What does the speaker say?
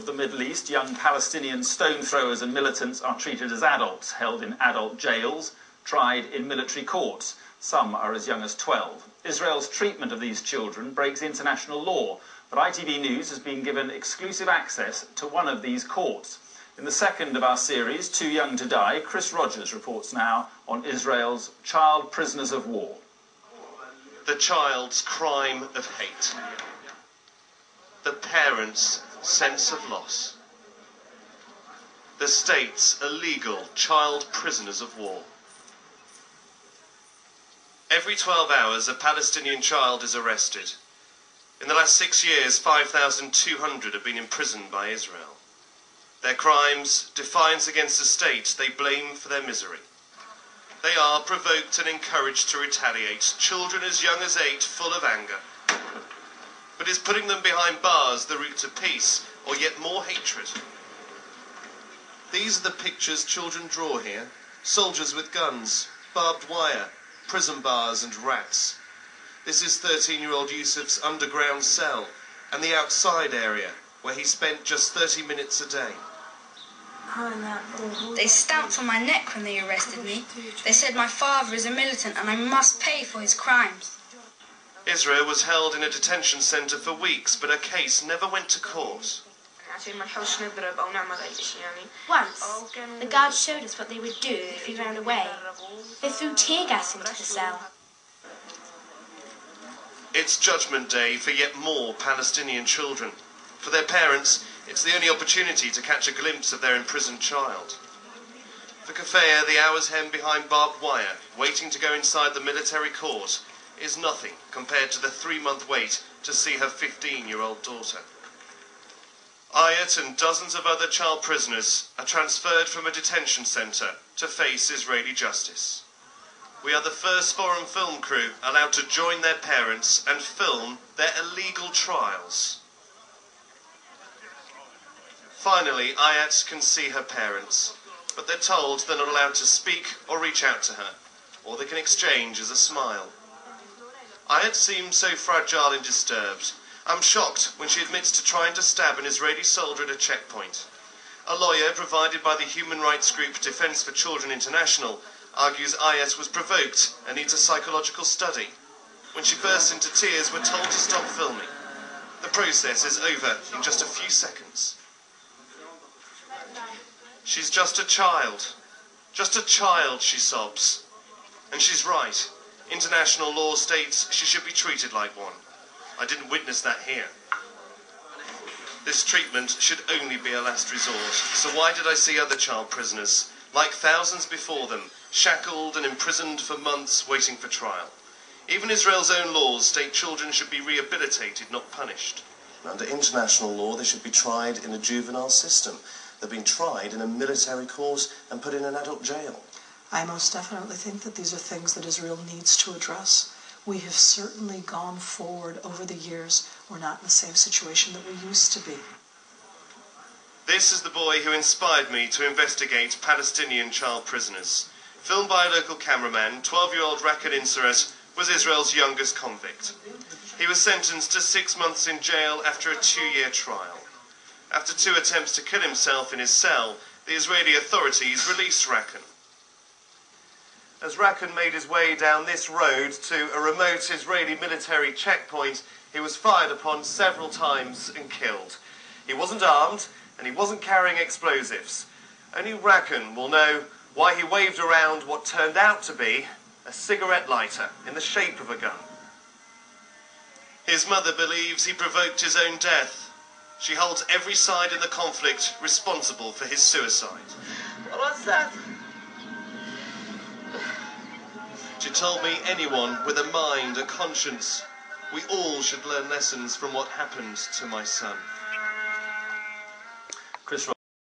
of the Middle East, young Palestinian stone throwers and militants are treated as adults, held in adult jails, tried in military courts. Some are as young as 12. Israel's treatment of these children breaks international law, but ITV News has been given exclusive access to one of these courts. In the second of our series, Too Young to Die, Chris Rogers reports now on Israel's child prisoners of war. The child's crime of hate. The parent's sense of loss. The state's illegal child prisoners of war. Every 12 hours, a Palestinian child is arrested. In the last 6 years, 5,200 have been imprisoned by Israel. Their crimes, defiance against the state they blame for their misery. They are provoked and encouraged to retaliate, children as young as 8 full of anger. But is putting them behind bars the route to peace, or yet more hatred? These are the pictures children draw here. Soldiers with guns, barbed wire, prison bars and rats. This is 13-year-old Yusuf's underground cell and the outside area, where he spent just 30 minutes a day. They stamped on my neck when they arrested me. They said my father is a militant and I must pay for his crimes. Israel was held in a detention centre for weeks, but her case never went to court. Once, the guards showed us what they would do if we ran away. They threw tear gas into the cell. It's Judgment Day for yet more Palestinian children. For their parents, it's the only opportunity to catch a glimpse of their imprisoned child. For Kafaya, the hours hemmed behind barbed wire, waiting to go inside the military court, is nothing compared to the 3-month wait to see her 15-year-old daughter. Ayat and dozens of other child prisoners are transferred from a detention centre to face Israeli justice. We are the first foreign film crew allowed to join their parents and film their illegal trials. Finally, Ayat can see her parents, but they're told they're not allowed to speak or reach out to her. All they can exchange is a smile. Ayat seems so fragile and disturbed. I'm shocked when she admits to trying to stab an Israeli soldier at a checkpoint. A lawyer provided by the human rights group Defence for Children International argues Ayat was provoked and needs a psychological study. When she bursts into tears, we're told to stop filming. The process is over in just a few seconds. She's just a child. Just a child, she sobs. And she's right. International law states she should be treated like one. I didn't witness that here. This treatment should only be a last resort. So why did I see other child prisoners, like thousands before them, shackled and imprisoned for months waiting for trial? Even Israel's own laws state children should be rehabilitated, not punished. Under international law, they should be tried in a juvenile system. They've been tried in a military court and put in an adult jail. I most definitely think that these are things that Israel needs to address. We have certainly gone forward over the years. We're not in the same situation that we used to be. This is the boy who inspired me to investigate Palestinian child prisoners. Filmed by a local cameraman, 12-year-old Rakan Insarat was Israel's youngest convict. He was sentenced to 6 months in jail after a 2-year trial. After 2 attempts to kill himself in his cell, the Israeli authorities released Rakan. As Rakan made his way down this road to a remote Israeli military checkpoint, he was fired upon several times and killed. He wasn't armed, and he wasn't carrying explosives. Only Rakan will know why he waved around what turned out to be a cigarette lighter in the shape of a gun. His mother believes he provoked his own death. She holds every side in the conflict responsible for his suicide. What was that? She told me anyone with a mind, a conscience, we all should learn lessons from what happened to my son.